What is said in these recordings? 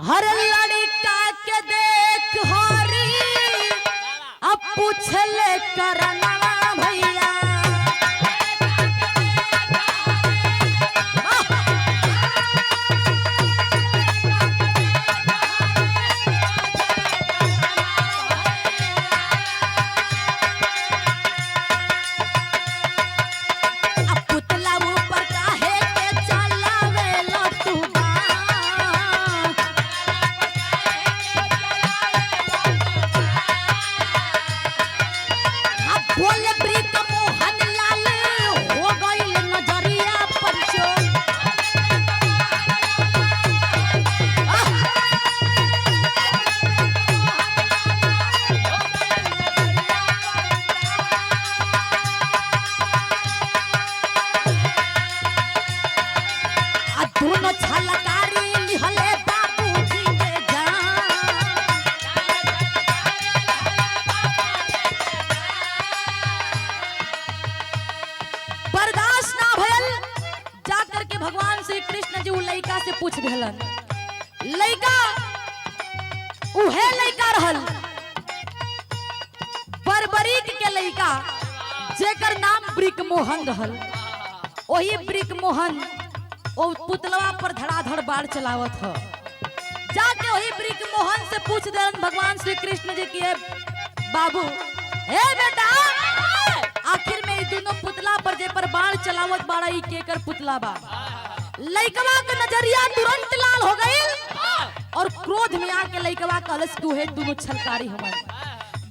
हर लड़का के देख हरी अब पूछले करना भैया दोनों छलकारी लिहले बाबूजी के जान बर्दाश्त ना भयल जाकर के भगवान श्री कृष्ण जी उ लइका से पूछ दिलन। लइका उहे लइका रहल बरबरीक के लइका जेकर नाम ब्रिक मोहन रहल। वही ब्रिक मोहन ओ पुतलवा पर धड़ाधड़ बाढ़ चलावत ह। जाके वही ब्रिक मोहन से पूछ देन भगवान श्री कृष्ण जी की बाबू हे बेटा आखिर में दोनों पुतला पर जे पर बाढ़ चलावत बाड़ा ई केकर पुतला बा। लइकवा के नजरिया तुरंत लाल हो गई और क्रोध में आके लइकवा कहलस तू है दोनों छलकारी हमन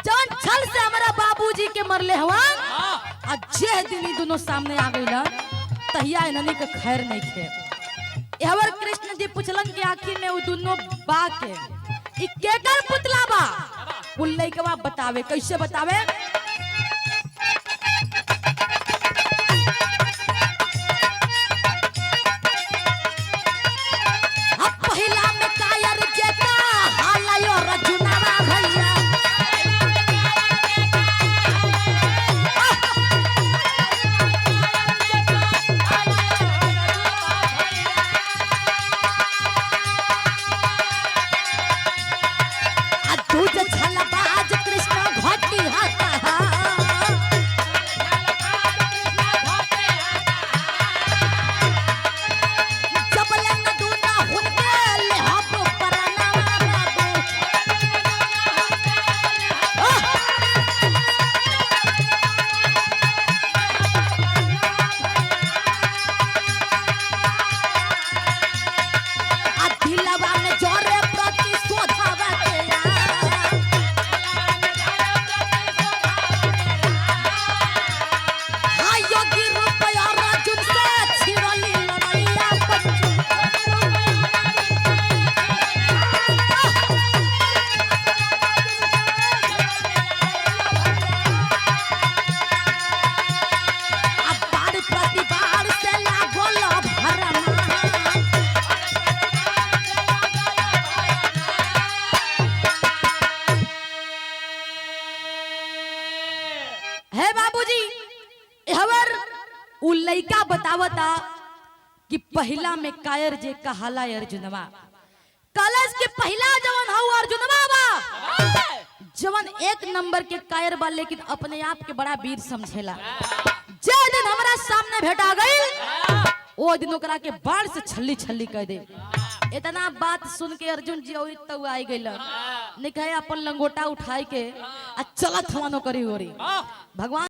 जौन छल से हमारा बाबूजी के मरले हवा आ जे दिन दोनों सामने आ गइला तहिया इन्हनी के खैर नहीं थे। यहवर कृष्ण जी पूछलन कि आखिर में वो दोनों बा के ई केकर पुतला बा। उ लइकवा बतावे कैसे बतावे अब पहिला में कायर जेका हालायो रजुनावा भैया उ लइका बतावता कि पहला में कायर जे कहाला अर्जुनवा कलश के पहला जवन हौ अर्जुनवा बा जवन एक नंबर के कायर बा लेकिन अपने आप के बड़ा वीर समझेला। जे दिन हमरा सामने भेटा गई ओ दिन ओकरा के बाढ़ से छल्ली छल्ली कह दे। इतना बात सुन के अर्जुन जी ओई तो आई गइल निकहे अपन लंगोटा उठाई के आ चलत हवा नो करी ओरी भगवान